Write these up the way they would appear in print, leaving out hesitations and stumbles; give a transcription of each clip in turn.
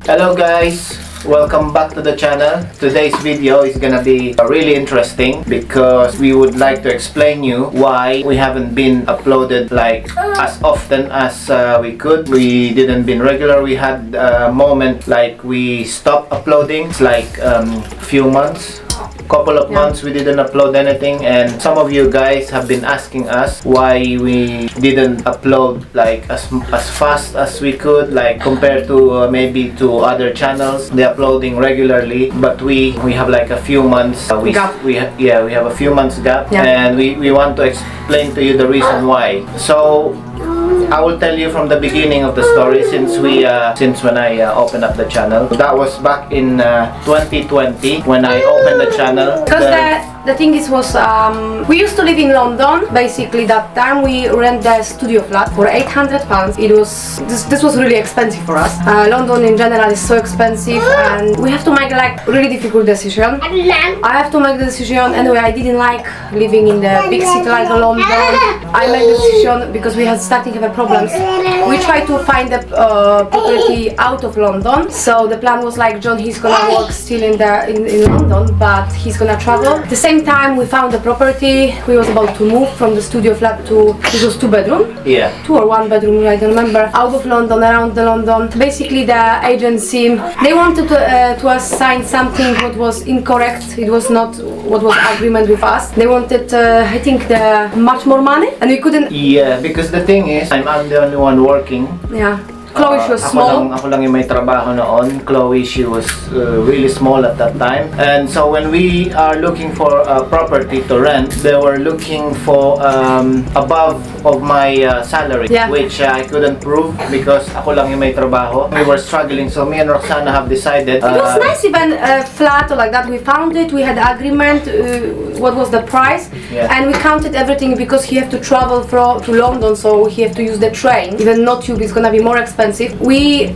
Hello guys, welcome back to the channel. Today's video is gonna be really interesting because we would like to explain you why we haven't been uploaded like as often as we could. We didn't been regular. We had a moment like we stopped uploading. It's like few months. Couple of months we didn't upload anything, and some of you guys have been asking us why we didn't upload like as fast as we could, like compared to maybe to other channels. They're uploading regularly, but we have like a few months we have a few months gap, and we want to explain to you the reason why. So I will tell you from the beginning of the story since when I opened up the channel. That was back in 2020 when I opened the channel. Because the thing is we used to live in London. Basically that time we rent the studio flat for £800. It was this was really expensive for us. London in general is so expensive, and we have to make like really difficult decision. I have to make the decision anyway. I didn't like living in the big city like London. I made the decision because we had starting to have problems. We tried to find the property out of London. So the plan was like John, he's gonna work still in London, but he's gonna travel. At the same time we found the property. We was about to move from the studio flat to, it was 2-bedroom, 2 or 1 bedroom, I don't remember, out of London, around the London. Basically the agency, they wanted to assign something what was incorrect. It was not what was agreement with us. They wanted I think the much more money, and we couldn't. Yeah, because the thing is I'm the only one working. Yeah. Chloe, she was small. Ako lang yung may trabaho noon. Chloe, she was really small at that time. And so when we are looking for a property to rent, they were looking for above of my salary, which I couldn't prove because ako lang yung may trabaho. We were struggling, so me and Roxana have decided. It was nice, even flat or like that. We found it. We had agreement. What was the price? And we counted everything because he have to travel to London, so he have to use the train. Even not tube is gonna be more expensive. We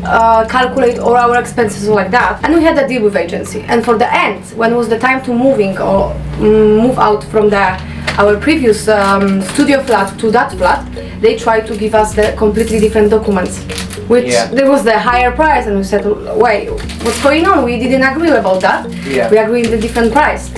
calculate all our expenses like that, and we had a deal with agency. And for the end, when was the time to moving or move out from our previous studio flat to that flat, they tried to give us the completely different documents, which there was the higher price, and we said, wait, what's going on? We didn't agree about that. We agreed the different price,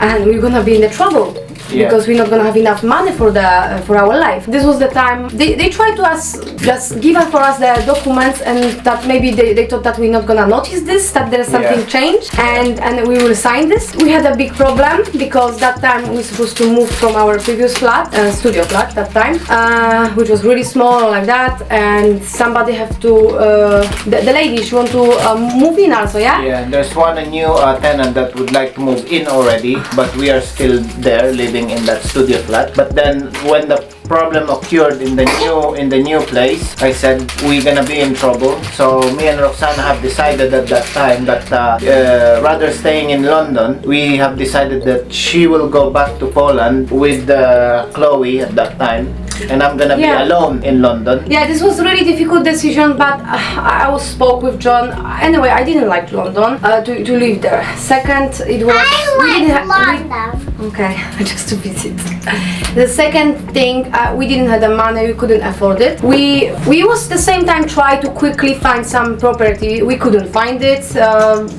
and we're gonna be in the trouble. Because we're not gonna have enough money for our life. This was the time they tried to just give for us the documents, and that maybe they thought that we're not gonna notice this, that there's something changed, and we will sign this. We had a big problem because that time we were supposed to move from our previous flat, studio flat that time, which was really small like that, and somebody have to the lady, she want to move in also. Yeah, there's a new tenant that would like to move in already, but we are still there living in that studio flat. But then when the problem occurred in the new place, I said we're gonna be in trouble. So me and Roxana have decided at that time that rather staying in London, we have decided that she will go back to Poland with Chloe at that time, and I'm gonna be alone in London. Yeah, this was a really difficult decision, but I spoke with John. Anyway, I didn't like London to live there. Second, it was London. Okay, just to visit. The second thing, we didn't have the money, we couldn't afford it. We was the same time try to quickly find some property. We couldn't find it.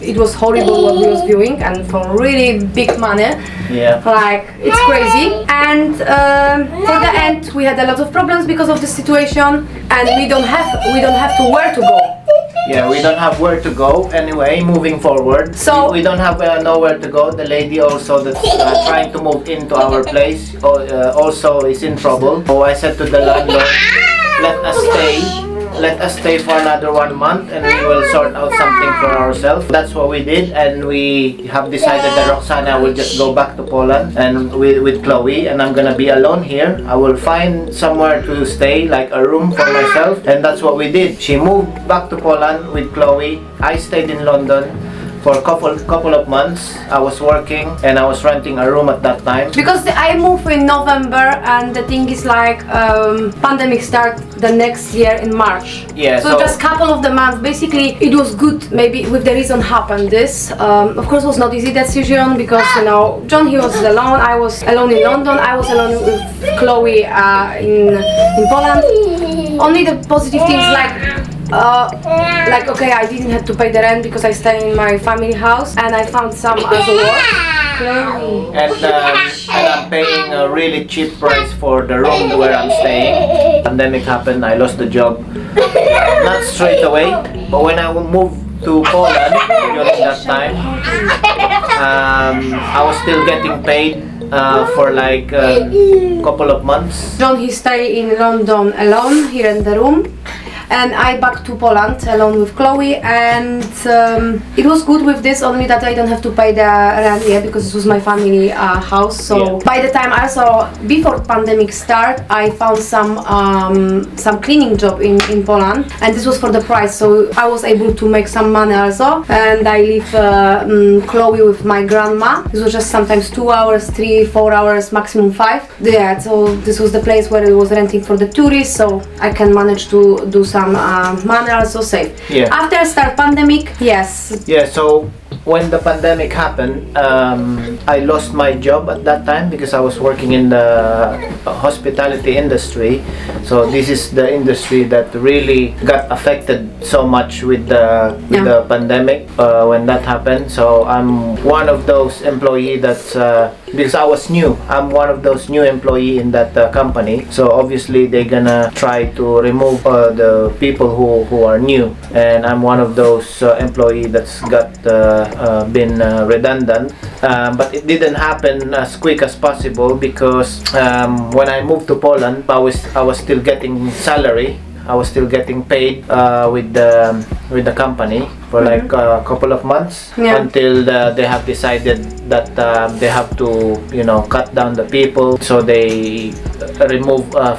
It was horrible what we was doing, and for really big money. Like it's crazy. And for the end, we had a lot of problems because of the situation, and we don't have to where to go. We don't have where to go anyway, moving forward. So we don't have nowhere to go. The lady also that's trying to move into our place also is in trouble. So I said to the landlord, let us stay for another 1 month, and we will sort out something for ourselves. That's what we did, and we have decided that Roxana will just go back to Poland and with Chloe, and I'm gonna be alone here. I will find somewhere to stay, like a room for myself, and that's what we did. She moved back to Poland with Chloe. I stayed in London for a couple of months. I was working and I was renting a room at that time. Because I moved in November, and the thing is like pandemic start the next year in March. So just couple of the months. Basically, it was good. Maybe with the reason happened this. Of course, it was not easy decision because John, he was alone. I was alone in London. I was alone with Chloe in Poland. Only the positive things like like, okay, I didn't have to pay the rent because I stay in my family house, and I found some other work. And I'm paying a really cheap price for the room where I'm staying. Pandemic happened, I lost the job. Not straight away, but when I moved to Poland during that time, I was still getting paid for like a couple of months. John, he stayed in London alone, here in the room. And I back to Poland alone with Chloe, and it was good with this, only that I don't have to pay the rent yet because this was my family house. So by the time also before pandemic start, I found some cleaning job in Poland, and this was for the price. So I was able to make some money also, and I leave Chloe with my grandma. This was just sometimes 2 hours, 3, 4 hours, maximum 5. Yeah, so this was the place where it was renting for the tourists, so I can manage to do some money also save. Yeah. After start pandemic, yes. Yeah, so when the pandemic happened, I lost my job at that time because I was working in the hospitality industry. So this is the industry that really got affected so much with the pandemic when that happened. So I'm one of those employees that's because I was new. I'm one of those new employee in that company. So obviously they're gonna try to remove the people who are new, and I'm one of those employee that's got been redundant, but it didn't happen as quick as possible because when I moved to Poland, I was still getting salary. I was still getting paid with the company for like a couple of months until they have decided that they have to, you know, cut down the people. So they remove a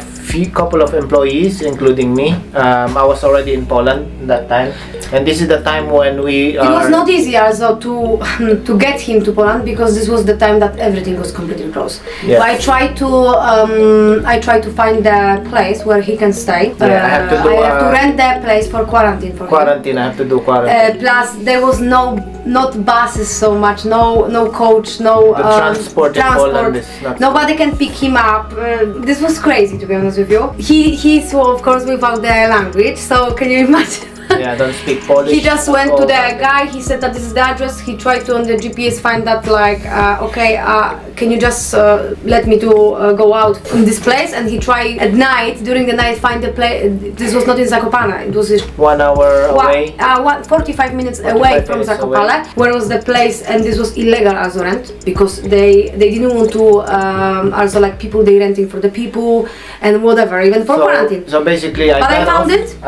couple of employees, including me. I was already in Poland that time, and this is the time when it was not easy also to get him to Poland because this was the time that everything was completely closed. Yeah. But I tried to find the place where he can stay. Yeah, I have to rent the place for quarantine for quarantine. I have to do quarantine. Plus there was not buses so much, no coach, no the transport in Poland is not. Nobody can pick him up. This was crazy, to be honest with you. He's of course without the language, so can you imagine? Yeah, I don't speak Polish. He just went to the guy, he said that this is the address, he tried to on the GPS find that like, okay, can you just let me to go out from this place, and he tried at night, during the night, find the place. This was not in Zakopane, it was 1 hour away. 45 minutes away from Zakopane, where was the place, and this was illegal also rent, because they didn't want to also like people they renting for the people and whatever, even for quarantine. So basically I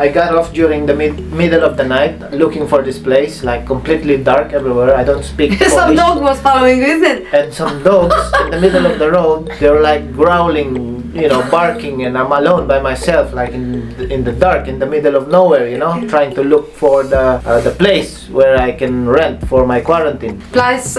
got off during the middle of the night looking for this place, like completely dark everywhere. I don't speak Polish. Some dog was following you, isn't it? And some dogs in the middle of the road, they were like growling, you know, barking, and I'm alone by myself, like in the dark, in the middle of nowhere, you know, trying to look for the place where I can rent for my quarantine. Plus,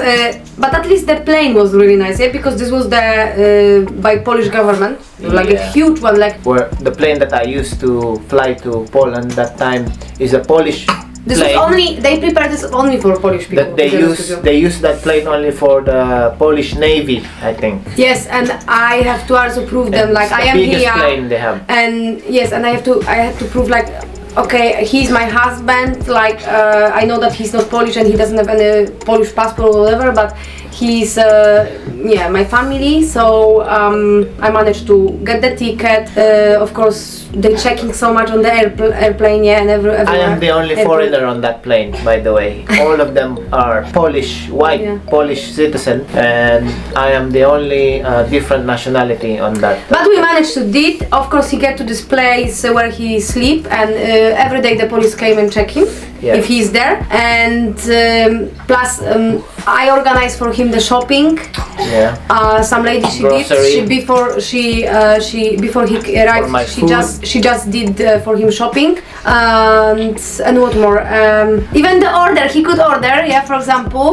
but at least the plane was really nice, yeah, because this was the by Polish government, like a huge one, like where the plane that I used to fly to Poland that time is a Polish. This was only, they prepared this only for Polish people. That they use that plane only for the Polish Navy, I think. Yes, and I have to also prove them, like I am biggest here. Plane they have. And yes, and I have to prove like, okay, he's my husband, like I know that he's not Polish and he doesn't have any Polish passport or whatever, but he's yeah, my family, so I managed to get the ticket. Of course, they're checking so much on the airplane, yeah, and everywhere. I am the only foreigner on that plane, by the way. All of them are Polish, white Polish citizen, and I am the only different nationality on that. But we managed to did. Of course, he get to this place where he sleep, and every day the police came and check him if he's there. And plus, I organized for him the shopping. Yeah. Some lady before he arrived, she just did for him shopping, and what more? Even the order he could order, yeah, for example,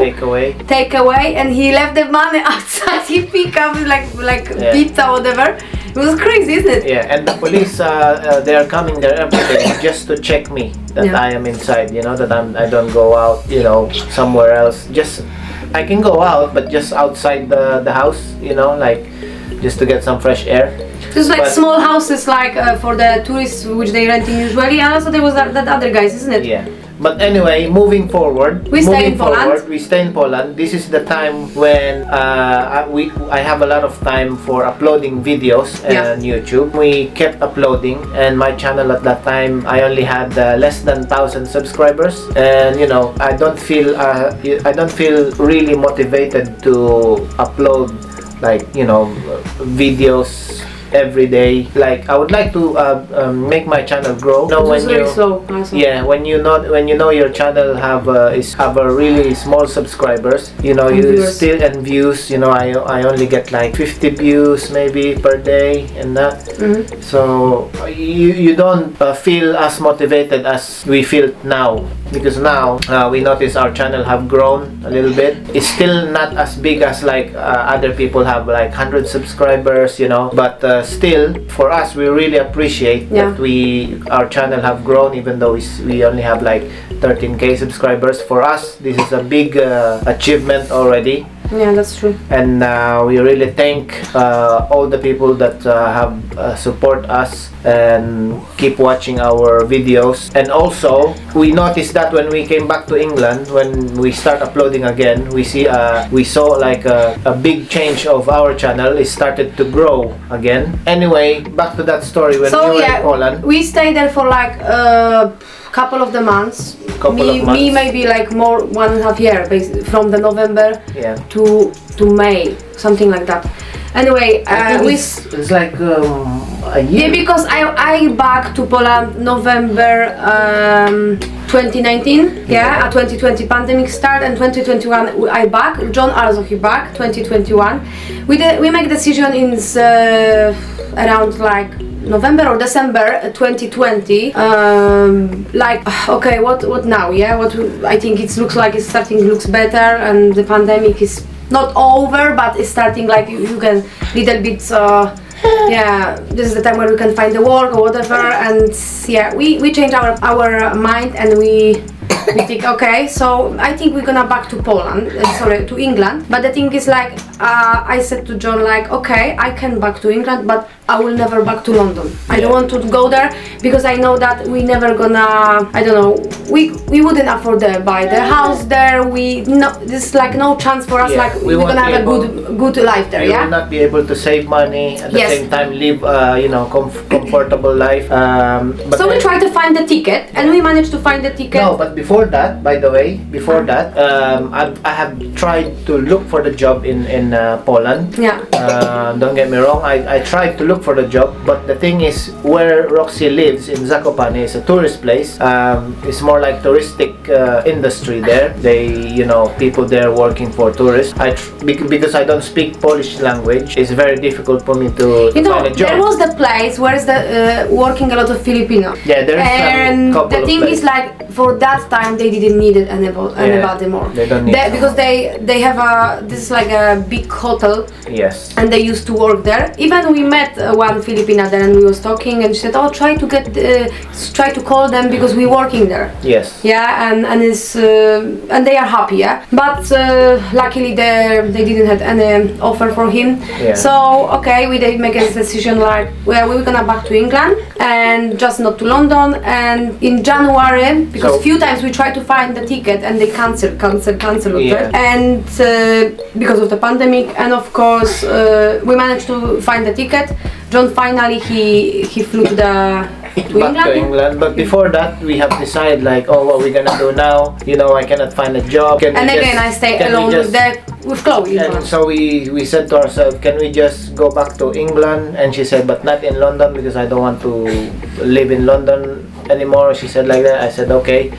take away, and he left the money outside. He pick up like pizza or whatever. It was crazy, isn't it? Yeah, and the police they are coming there every day just to check me that I am inside, you know, that I don't go out, you know, somewhere else. Just I can go out, but just outside the house, you know, like just to get some fresh air. Just like But- small houses, like for the tourists, which they renting usually. And also there was that other guys, isn't it? Yeah. But anyway, moving forward, We stay in Poland. we stay in Poland. This is the time when I have a lot of time for uploading videos on YouTube. We kept uploading, and my channel at that time, I only had less than 1,000 subscribers, and you know, I don't feel really motivated to upload, like, you know, videos every day. Like, I would like to make my channel grow. It was very slow. Also. Yeah, when you know your channel have a really small subscribers, you know, And you viewers. still, and views, you know, I only get like 50 views maybe per day and that. So you don't feel as motivated as we feel now, because now we notice our channel have grown a little bit. It's still not as big as like other people have like 100 subscribers, you know, but still, for us, we really appreciate that our channel have grown, even though we only have like 13k subscribers. For us, this is a big achievement already. Yeah, that's true. And we really thank all the people that have support us and keep watching our videos. And also, we noticed that when we came back to England, when we start uploading again, we saw like a big change of our channel. It started to grow again. Anyway, back to that story when we were in Poland. We stayed there for like couple of the months. Me maybe like more 1.5 year, from the November to May, something like that. Anyway, it's like a year. Yeah, because I back to Poland November 2019. 2020 pandemic start, and 2021 I back. John also he back 2021. We make decision in around like November or December 2020. Like, okay, what now? Yeah, what I think it looks like it's starting looks better, and the pandemic is not over, but it's starting like you can little bit. Yeah, this is the time where we can find the work or whatever, and yeah, we change our mind, and we think, okay, so I think we're gonna back to Poland, to England. But the thing is, like, I said to John, like, okay, I can back to England, but I will never back to London. I don't want to go there, because I know that we never gonna, I don't know, we wouldn't afford to buy the house there. There's like no chance for us, like we're gonna have a good life there. We will not be able to save money at the same time live comfortable life. So we try to find the ticket, and we managed to find the ticket. No, but before that, by the way, I have tried to look for the job in Poland. Yeah. Don't get me wrong, I tried to look for the job, but the thing is, where Roxy lives in Zakopane is a tourist place. It's more like touristic industry there. People there working for tourists. Because I don't speak Polish language, it's very difficult for me to find a job. There was the place where is the working a lot of Filipino. Yeah, there is and some couple the thing of is, like, for that time they didn't need it anybody more. They don't need it. Because they have this is like a big hotel. Yes. And they used to work there. Even we met one Filipina there, and we was talking, and she said, "Oh, try to call them, because we working there." Yes. Yeah, and it's and they are happy. Yeah, but luckily they didn't have any offer for him. Yeah. So okay, we did make a decision, like, well, we're gonna back to England, and just not to London. And in January, because few times we tried to find the ticket, and they cancel. Yeah. And because of the pandemic, and of course we managed to find the ticket. John finally he flew to England. But before that, we have decided, like, oh, what we're gonna do now? I cannot find a job. I stay alone with Chloe. And so we said to ourselves, can we just go back to England? And she said, but not in London, because I don't want to live in London anymore. She said like that. I said okay.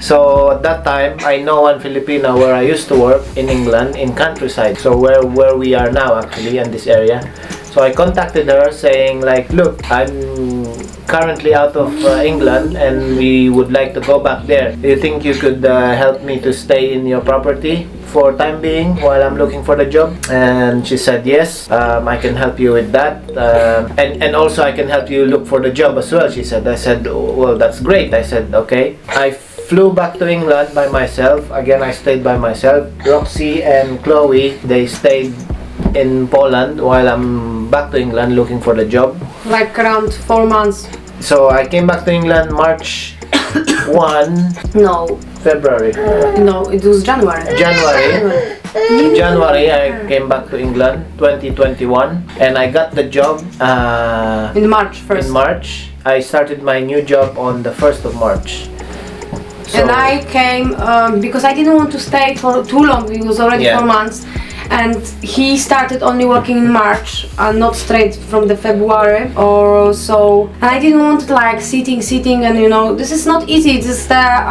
So at that time, I know one Filipino where I used to work in England, in countryside. So where we are now, actually, in this area. So I contacted her saying, like, look, I'm currently out of England, and we would like to go back there. Do you think you could help me to stay in your property for time being while I'm looking for the job? And she said yes, I can help you with that, and also I can help you look for the job as well, she said. I said, well, that's great. I said okay. I flew back to England by myself. Again, I stayed by myself. Roxy and Chloe, they stayed in Poland while I'm back to England looking for the job. Like around 4 months. So I came back to England March 1, No, February. no, it was January. January I came back to England 2021 and I got the job In March first. in March. I started my new job on the 1st of March. So, And I came because I didn't want to stay for too long. It was already Yeah. 4 months, and he started only working in March, and not straight from the February or so. And I didn't want like sitting, and you know, this is not easy. This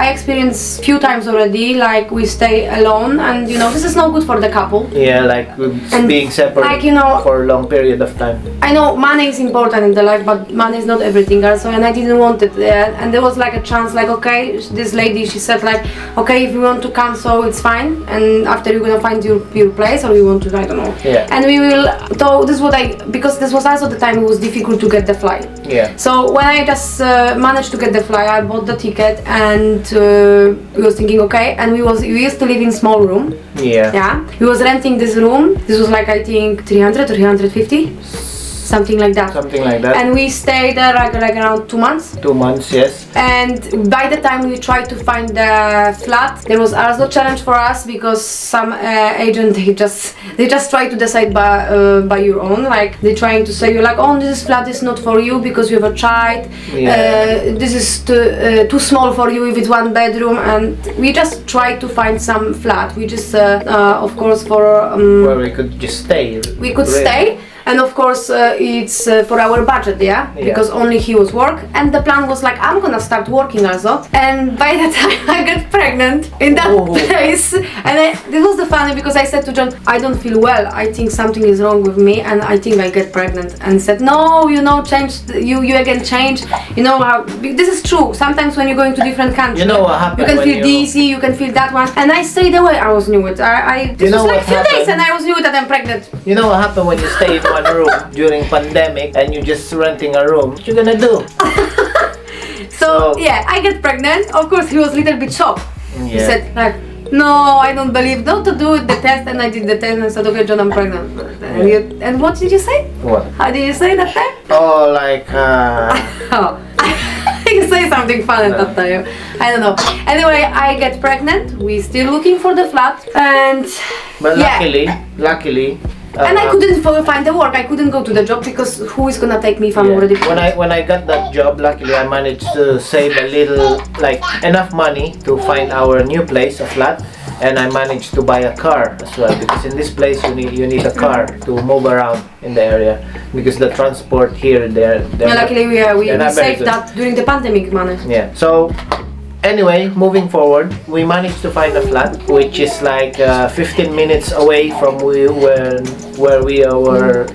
I experienced few times already. Like we stay alone, and you know, this is not good for the couple. yeah, like And being separate like, you know, for a long period of time. I know money is important in the life, but money is not everything also, and I didn't want it. And there was like a chance, like, okay, this lady, she said like, okay, if you want to come, so it's fine, and after you're gonna find your place, or you want to, I don't know. Yeah. And we will, so this is what because this was also the time it was difficult to get the flight. Yeah. So when I just managed to get the flight, I bought the ticket, and we was thinking, okay, and we used to live in small room. Yeah. Yeah, we was renting this room. This was like, I think 300 or 350, something like that. Something like that. And we stayed there like around 2 months. 2 months, yes. And by the time we tried to find the flat, there was also a challenge for us, because some agent, they just try to decide by your own. Like they're trying to say you like, oh, this flat is not for you because you have a child. Yeah. This is too small for you if it's 1 bedroom. And we just tried to find some flat. We just of course for Where we could just stay. we could really. stay. And of course it's for our budget, yeah? Because only he was work, and the plan was like, I'm gonna start working also. And by the time I got pregnant in that place, and this was the funny, because I said to John, I don't feel well, I think something is wrong with me, and I think I get pregnant. And said, no, you know, you again change, you know how, this is true, sometimes when you're going to different countries, You know what happened you can when feel dizzy, you can feel that one, and I stayed away. I was knew it. This was like few days, and I was knew that I'm pregnant. You know what happened when you stay in one room during pandemic and you're just renting a room? What you gonna do? So yeah, I get pregnant. Of course, he was a little bit shocked. He Yeah. said like, no, I don't believe, not to do the test. And I did the test, and I said, okay, John, I'm pregnant. And what did you say? What? How did you say that time? Oh, like Oh, you say something fun at that time. I don't know. Anyway, I get pregnant. We still looking for the flat, and but yeah. luckily. And I couldn't find the work. I couldn't go to the job, because who is gonna take me if I'm Yeah. already When I got that job, luckily I managed to save a little, like enough money to find our new place, a flat, and I managed to buy a car as well, because in this place you need a car to move around in the area, because the transport here they're Yeah, luckily we they're not very saved good. that during the pandemic money. Yeah. So anyway, moving forward, we managed to find a flat which is like 15 minutes away from where we were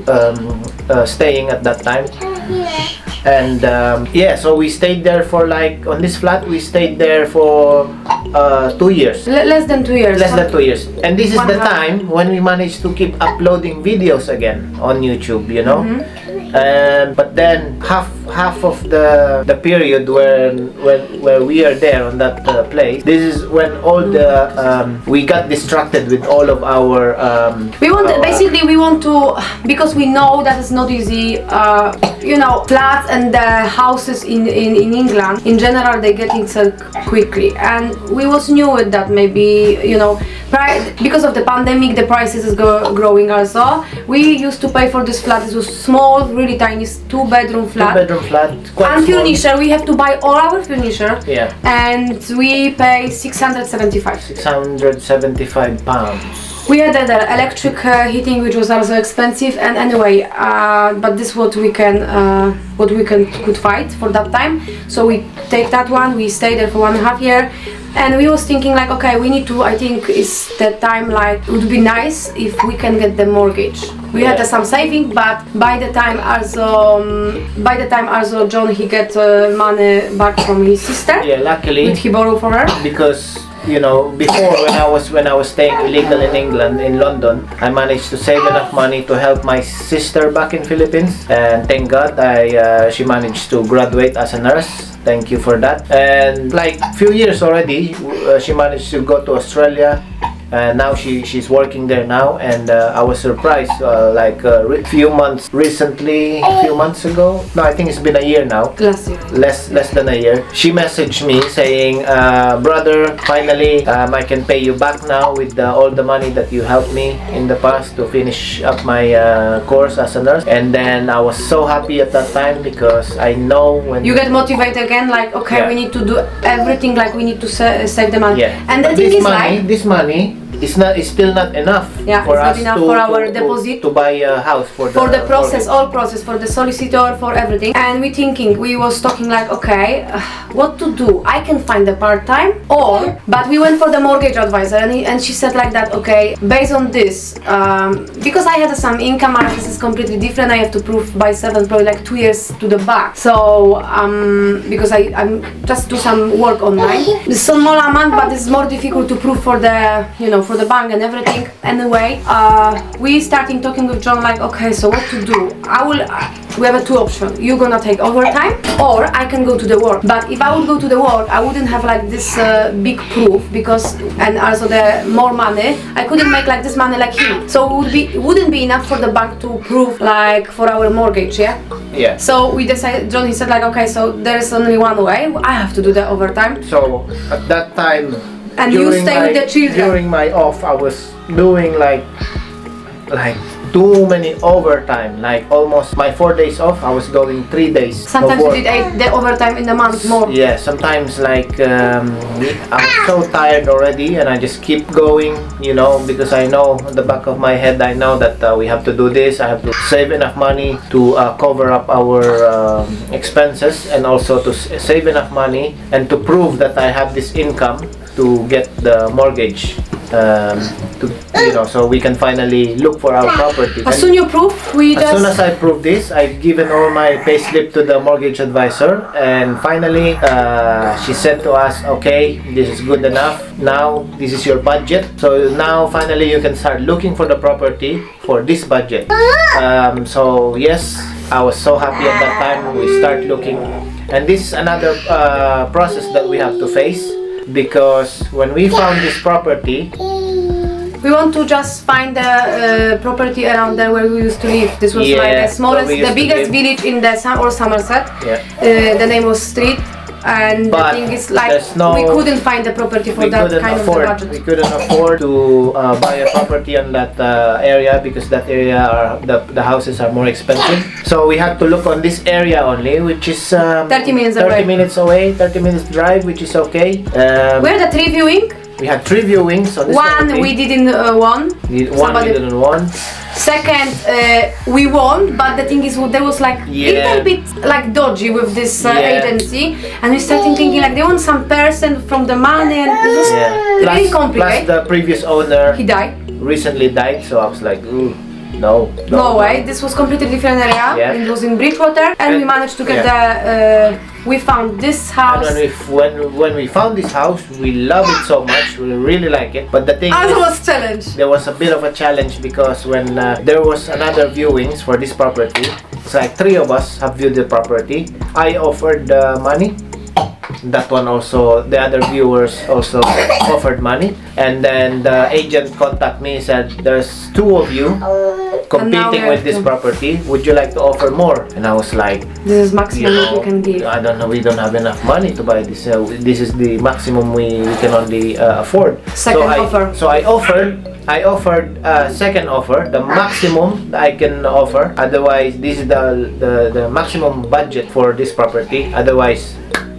staying at that time. And yeah, so we stayed there for like, on this flat we stayed there for 2 years. Less than 2 years. Less than 2 years. And this is the 1.5. time when we managed to keep uploading videos again on YouTube, you know. But then half of the period where we are there on that place, this is when all the we got distracted with all of our We want to, because we know that it's not easy, you know, flats and the houses in England in general, they getting sold quickly, and we was new with that. Maybe, you know, because of the pandemic, the prices is growing also. We used to pay for this flat. It was small, really tiny, 2-bedroom flat. 2-bedroom flat, quite And small. furniture, we have to buy all our furniture. Yeah. And we pay 675. 675 pounds. We had the electric heating, which was also expensive, and anyway, but this what we could fight for that time. So we take that one. We stayed there for 1.5 years, and we was thinking like, okay, we need to. I think it's the time, like it would be nice if we can get the mortgage. We had some saving, but by the time also John, he get money back from his sister. Yeah, luckily. Which he borrowed for her. Because, you know, before when I was staying illegal in England, in London, I managed to save enough money to help my sister back in Philippines, and thank God she managed to graduate as a nurse. Thank you for that. And like few years already, she managed to go to Australia, Now she's working there now, and I was surprised like a few months ago. No, I think it's been a year now. Last year. Less than a year. She messaged me saying, brother, finally I can pay you back now with all the money that you helped me in the past to finish up my course as a nurse. And then I was so happy at that time, because I know when you get motivated again, like, okay, Yeah. we need to do everything, like we need to save the money. Yeah. And the But thing is, this money is still not enough Yeah, for it's not us enough to, for our to, deposit. to buy a house for the process, mortgage. all process, for the solicitor, for everything. And we was talking like, okay, what to do? I can find a part-time, but we went for the mortgage advisor, and she said like that, okay, based on this, because I had some income, this is completely different. I have to prove by probably like 2 years to the back. So because I'm just do some work online. It's a small amount, but it's more difficult to prove for the for the bank and everything. Anyway, we started talking with John like, okay, so what to do? We have two options. You're gonna take overtime, or I can go to the work. But if I would go to the work, I wouldn't have like this big proof, and also the more money. I couldn't make like this money like him. So it wouldn't be enough for the bank to prove like for our mortgage, yeah? Yeah. So we decided, John, he said like, okay, so there is only one way. I have to do the overtime. So at that time, and you stay with the children. During my off, I was doing like too many overtime. Like almost my 4 days off, I was going 3 days. Sometimes we did the overtime in the month more. Yeah, sometimes like I'm so tired already, and I just keep going, because I know at the back of my head, I know that we have to do this. I have to save enough money to cover up our expenses, and also to save enough money and to prove that I have this income to get the mortgage, so we can finally look for our property. As soon as I prove this, I've given all my payslip to the mortgage advisor, and finally she said to us, okay, this is good enough. Now this is your budget. So now finally you can start looking for the property for this budget. So yes, I was so happy at that time. We start looking, and this is another process that we have to face. Because when we found this property, we want to just find the property around there where we used to live. This was like the smallest, the biggest village in the Somerset. Yeah. The name was Street, and but the thing is like we couldn't find the property for that kind of the budget. We couldn't afford to buy a property on that area, because that area the houses are more expensive. So we had to look on this area only, which is 30 minutes away, 30 minutes drive, which is okay. We had a 3 viewing. We had 3 viewings on this property. We didn't won. We didn't won. Second, we won, but the thing is, there was like little bit like dodgy with this agency, and we started thinking like they want some person from the money, and it was really complicated. Plus the previous owner, he recently died, so I was like, ooh. No way. This was completely different area. Yeah. It was in Bridgewater, and we managed to get we found this house. And when we found this house, we love it so much. We really like it. But the thing is, there was a bit of a challenge, because when there was another viewings for this property, it's like 3 of us have viewed the property. I offered money. That one also, the other viewers also offered money, and then the agent contacted me, said there's 2 of you competing with this property. Would you like to offer more? And I was like, this is maximum we can give. I don't know, we don't have enough money to buy this. This is the maximum we can only afford. Second offer. So I offered second offer, the maximum I can offer. Otherwise, this is the maximum budget for this property. Otherwise,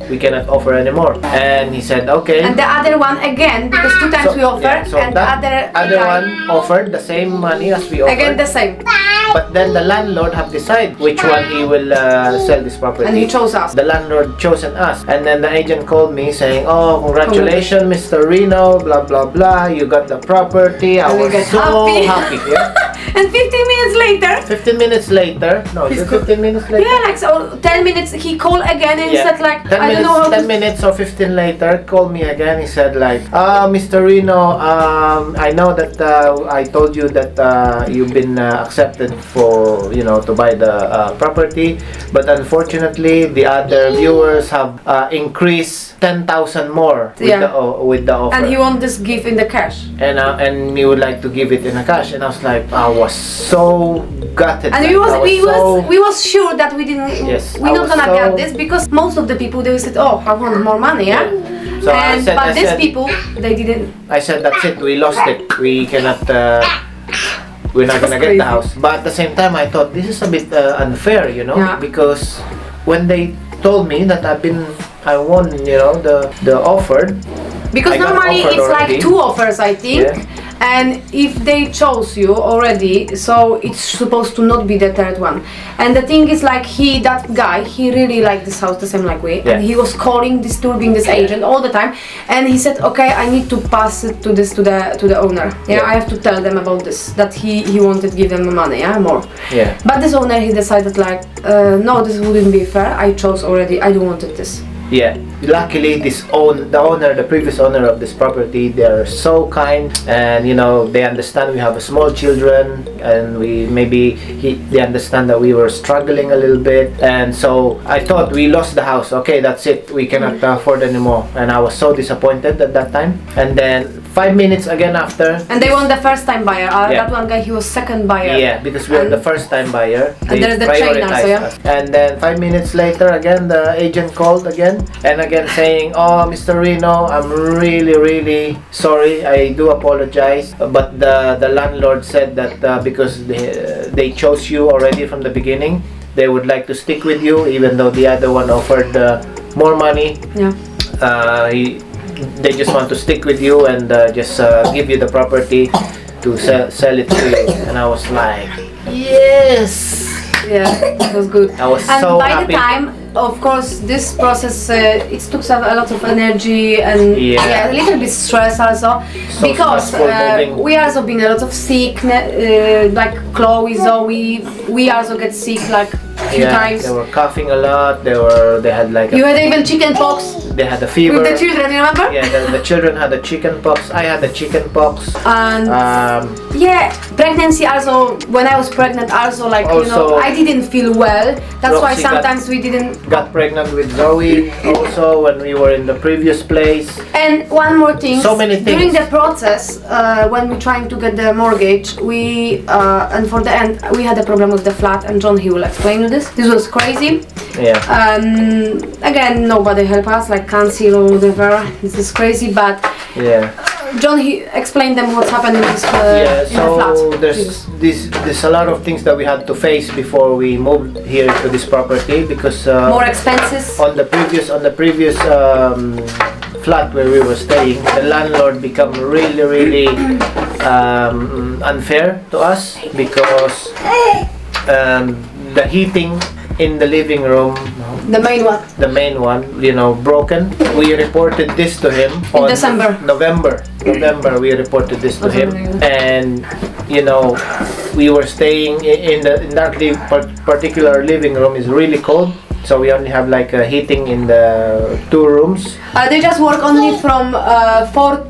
we cannot offer anymore. And he said, okay. And the other one again, because 2 times we offered, and the other one offered the same money as we offered. Again the same. But then the landlord have decided which one he will sell this property. And he chose us. The landlord chosen us. And then the agent called me saying, oh, congratulations, Mr. Reno, blah, blah, blah. You got the property. I was so happy. And 15 minutes minutes later. 15 minutes later. No, is it 15 minutes later? Yeah, like so 10 minutes. He called again and Yeah. said like, 10 I minutes, don't know how 10 to. minutes or 15 later, called me again. He said like, Mr. Reno, I know that I told you that you've been accepted for, you know, to buy the property, but unfortunately the other viewers have increased 10,000 more with, with the offer. And he wants this gift in the cash. And he would like to give it in a cash, and I was like, I was so gutted. And we was sure that we didn't. Yes, we're not gonna get this because most of the people they said, oh, I want more money, yeah. So but these people they didn't. I said that's it. We lost it. We cannot. We're not gonna get the house. But at the same time, I thought this is a bit unfair, you know, because when they told me that I won, you know, the offered. Because normally it's like 2 offers, I think. Yeah. And if they chose you already, so it's supposed to not be the 3rd one. And the thing is like that guy, he really liked this house the same like we. Yeah. And he was calling, disturbing this agent all the time. And he said, okay, I need to pass it to the owner. Yeah, I have to tell them about this, that he wanted to give them money, more. Yeah. But this owner, he decided like, no, this wouldn't be fair. I chose already, I don't wanted this. Yeah, luckily the previous owner of this property, they're so kind, and you know, they understand we have small children, and they understand that we were struggling a little bit, and so I thought we lost the house. Okay, that's it, we cannot afford anymore, and I was so disappointed at that time. And then 5 minutes again after, and they want the first time buyer. That one guy, he was second buyer. Yeah, because we are the first time buyer. And there's the trainer, so yeah. Us. And then 5 minutes later, again the agent called again and again saying, "Oh, Mr. Reno, I'm really sorry. I do apologize, but the landlord said that because they chose you already from the beginning, they would like to stick with you, even though the other one offered more money. Yeah. They just want to stick with you and just give you the property to sell it to you." And I was like, yes. Yeah, it was good. I was and so by happy. the time, of course, this process it took a lot of energy and a little bit stress also, So because we also been a lot of sick, like Chloe, Zoe. We also get sick like a few times. They were coughing a lot. They had like you had even chicken pox. They had a fever. With the children, you remember? Yeah, the children had the chicken pox. I had the chicken pox. And yeah, pregnancy also. When I was pregnant, also like you know, I didn't feel well. That's why sometimes we didn't. Got pregnant with Zoe also when we were in the previous place. And one more thing. So many things. During the process, when we're trying to get the mortgage, and for the end, we had a problem with the flat. And John, he will explain you this. This was crazy. Yeah. Again, nobody helped us, like council or whatever. This is crazy, but yeah. John, he explained them what's happened in this in the flat. there's a lot of things that we had to face before we moved here to this property, because more expenses. On the previous flat where we were staying, the landlord became really unfair to us, because the heating in the living room, the main one, you know, broken. We reported this to him in December. November we reported this to him, and you know, we were staying in that particular living room is really cold, so we only have like a heating in the 2 rooms. They just work only from 4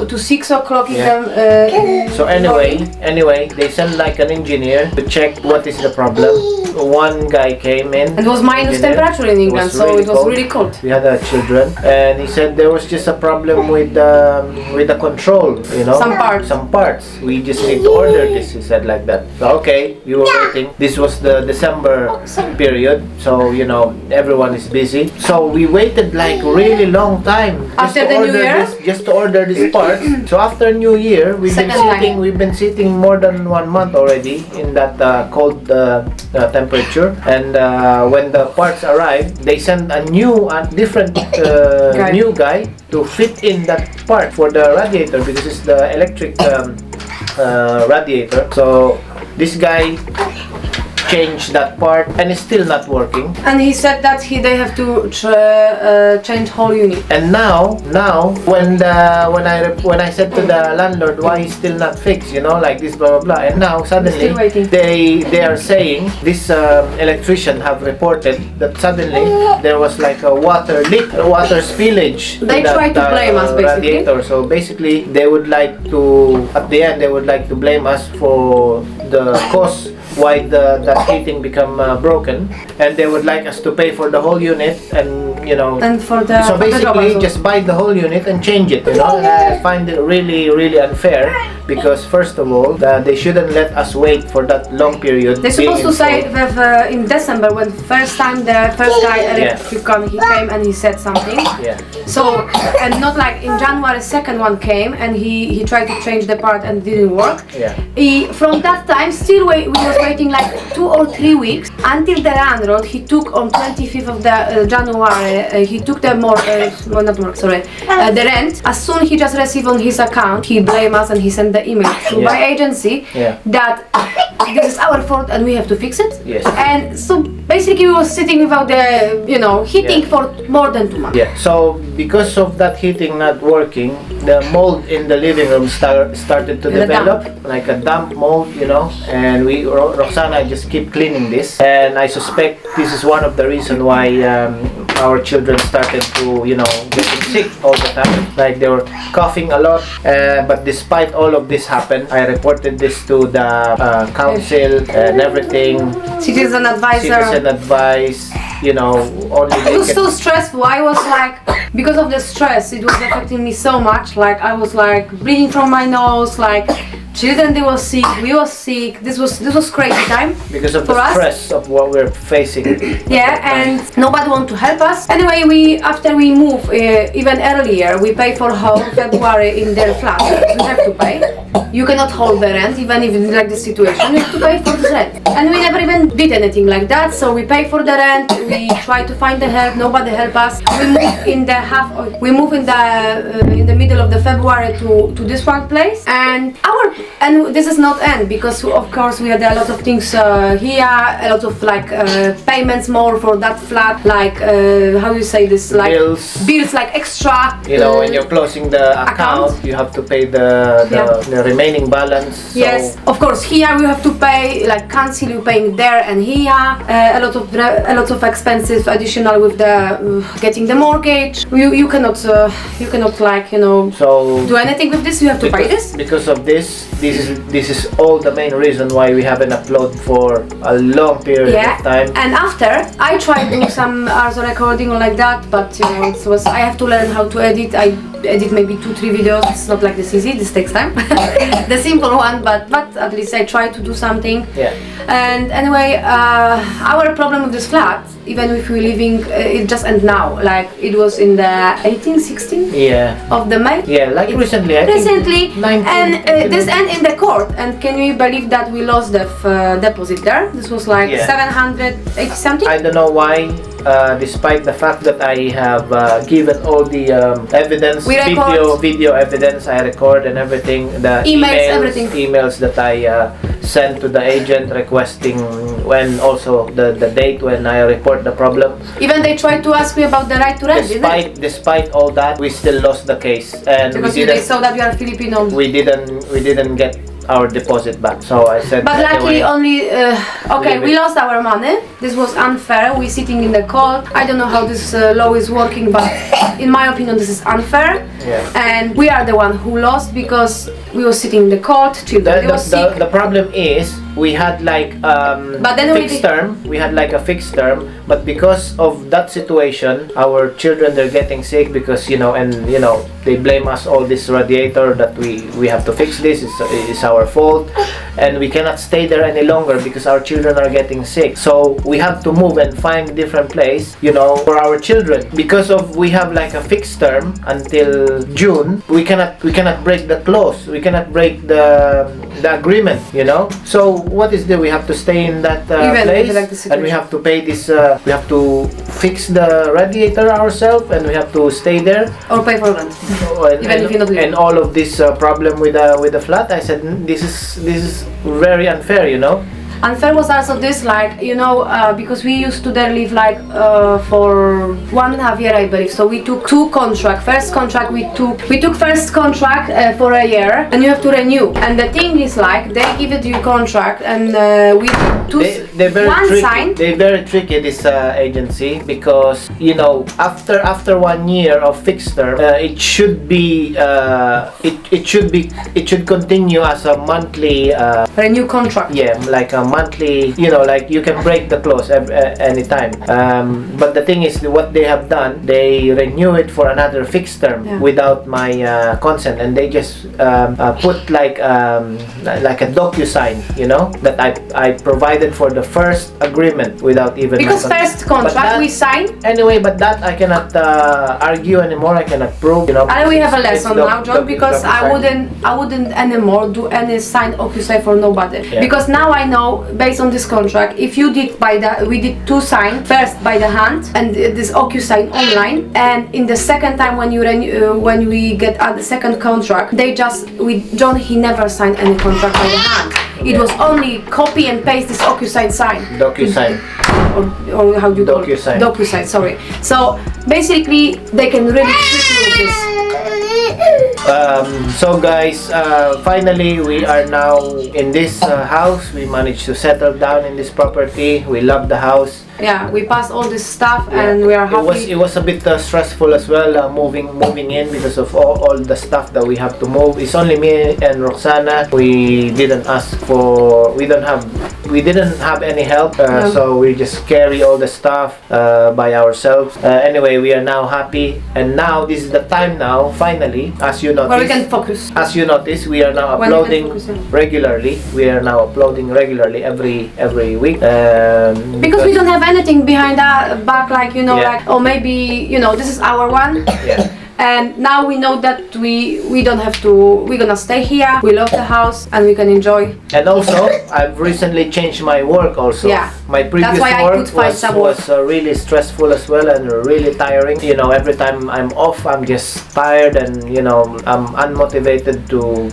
to 6 o'clock in the so anyway, they sent like an engineer to check what is the problem. One guy came in. It was minus temperature in England, so it was really cold. We had children, and he said there was just a problem with the control, you know. Some parts. We just need to order this. He said like that. So, okay, we were waiting. This was the December period, so you know everyone is busy. So we waited like really long time after the New Year, just to order this part. So after New Year, we've been sitting more than 1 month already in that cold temperature, and when the parts arrived, they sent a different new guy to fit in that part for the radiator, because it's the electric radiator. So this guy change that part, and it's still not working. And he said that they have to change whole unit. And now when I said to the landlord why it's still not fixed, you know, like this blah blah blah, and now suddenly they are saying this electrician have reported that suddenly there was like a water leak, water spillage. They try to blame us basically. Radiator. So basically they would like to, at the end they would like to blame us for the cause why the heating become broken, and they would like us to pay for the whole unit, and you know, and for the so basically just buy the whole unit and change it, you know. And I find it really unfair, because first of all they shouldn't let us wait for that long period. They're supposed to say that in December, when first time the first guy electrician he came and he said something. Yeah. So, and not like in January second one came and he tried to change the part and didn't work. Yeah. From that time still we was waiting like 2 or 3 weeks until the landlord he took on 25th of the January he took the the rent. As soon he just received on his account, he blamed us and he sent the email to my agency that this is our fault and we have to fix it. Yes. And so basically we was sitting without the heating for more than 2 months. Yeah. So because of that heating not working, the mold in the living room started to develop, like a damp mold, you know. And Roxana just keep cleaning this, and I suspect this is one of the reason why our children started to, you know, getting sick all the time. Like they were coughing a lot. But despite all of this happened, I reported this to the council and everything. Citizen advice, you know, only it was so stressful. I was like, because of the stress, it was affecting me so much. Like I was like bleeding from my nose, like children they were sick, we were sick. This was crazy time because of the stress of what we're facing. Yeah, and nobody want to help us. Anyway, after we move even earlier, we pay for whole February in their flat. You have to pay. You cannot hold the rent, even if it's like the situation. You have to pay for the rent, and we never even did anything like that. So we pay for the rent. We try to find the help. Nobody help us. We move in the middle of the February to this one place, and this is not end, because of course we had a lot of things here, a lot of like payments more for that flat, like how you say this, like bills like extra. You know, when you're closing the account, you have to pay the remaining balance. So yes, of course. Here we have to pay like council. You're paying there and here a lot of expenses additional with the getting the mortgage. You cannot like, you know, so do anything with this. You have to pay this. Because of this is all the main reason why we haven't uploaded for a long period of time. And after I tried to do some audio recording or like that, but you know, I have to learn how to edit. I edit maybe 2-3 videos. It's not like this easy. This takes time. The simple one, but at least I try to do something. Yeah. And anyway, our problem with this flat, even if we're living, it just end now. Like it was in the 16 of the May. Yeah, like recently. I think 19, and this end in the court. And can you believe that we lost the deposit there? This was like 780 something. I don't know why. Despite the fact that I have given all the evidence, video evidence, I record and everything, the emails that I sent to the agent requesting when also the date when I report the problem. Even they tried to ask me about the right to rent. Despite all that, we still lost the case, and because they saw that we are Filipino. We didn't get our deposit back, so I said. But luckily, only we lost our money. This was unfair. We're sitting in the court. I don't know how this law is working, but in my opinion, this is unfair. Yeah. And we are the one who lost because we were sitting in the court. Children were sick. The problem is we had like fixed term. We had like a fixed term, but because of that situation, our children they're getting sick because they blame us all this radiator that we have to fix this. It's our fault, and we cannot stay there any longer because our children are getting sick. So we have to move and find a different place, for our children. Because of we have like a fixed term until June, we cannot break the clause. We cannot break the agreement. So what is there? We have to stay in that place, and we have to pay this. We have to fix the radiator ourselves, and we have to stay there or pay for rent. And all of this problem with the flat, I said this is very unfair, Unfair was also this, like, you know, because we used to there live like for 1.5 year, I believe. So we took 2 contracts. First contract we took first contract for a year, and you have to renew. And the thing is, like, they give it you contract, and we they're very one tricky. signed. They're very tricky, this agency, because you know, after 1 year of fixed term, it should be it should continue as a monthly Renew contract. yeah, like a monthly, you know, like you can break the clause anytime. But the thing is, what they have done, they renew it for another fixed term without my consent, and they just put like a DocuSign, you know, that I provided for the first agreement without even Because first contract we signed. anyway, but that I cannot argue anymore. I cannot prove, you know. And we have a it's lesson now, John, because I wouldn't anymore do any signed OcuSign for nobody. Yeah. Because now I know, based on this contract, if you did we did 2 sign, first by the hand and this OcuSign online, and in the second time when you when we get the second contract, John, he never signed any contract by the hand. It was only copy and paste this OcuSign sign. DocuSign. Or how do you call it? DocuSign. DocuSign, sorry. So basically, they can really trick you with this. So guys, finally we are now in this house. We managed to settle down in this property. We love the house. Yeah, we passed all this stuff and we are happy. It was a bit stressful as well, moving in, because of all the stuff that we have to move. It's only me and Roxana. We didn't ask for. We didn't have any help, so we just carry all the stuff by ourselves. Anyway, we are now happy, and now this is the time now. Finally, as you notice, where we can focus. As you notice, we are now uploading regularly. We are now uploading regularly every week. Because we don't have anything behind our back, like, you know, like, or maybe, you know, this is our one. Yeah. And now we know that we don't have to. We're gonna stay here. We love the house and we can enjoy. And also, I've recently changed my work also. Yeah. My previous work was really stressful as well, and really tiring. You know, every time I'm off, I'm just tired, and you know, I'm unmotivated to,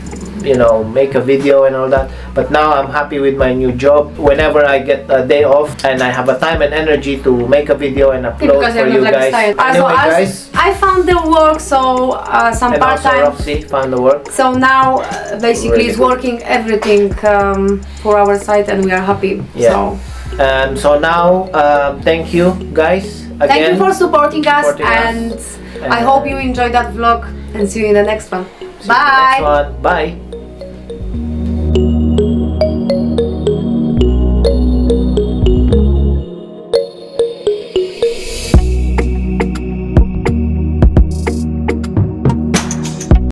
you know, make a video and all that. But now I'm happy with my new job. Whenever I get a day off and I have a time and energy to make a video and upload for you guys. Anyway, guys, I found the work, so some part-time. Also Roxy found the work. So now basically it's working everything for our site, and we are happy. Yeah. So now, thank you guys again. Thank you for supporting us, and I hope you enjoyed that vlog, and see you in the next one. Bye. Bye.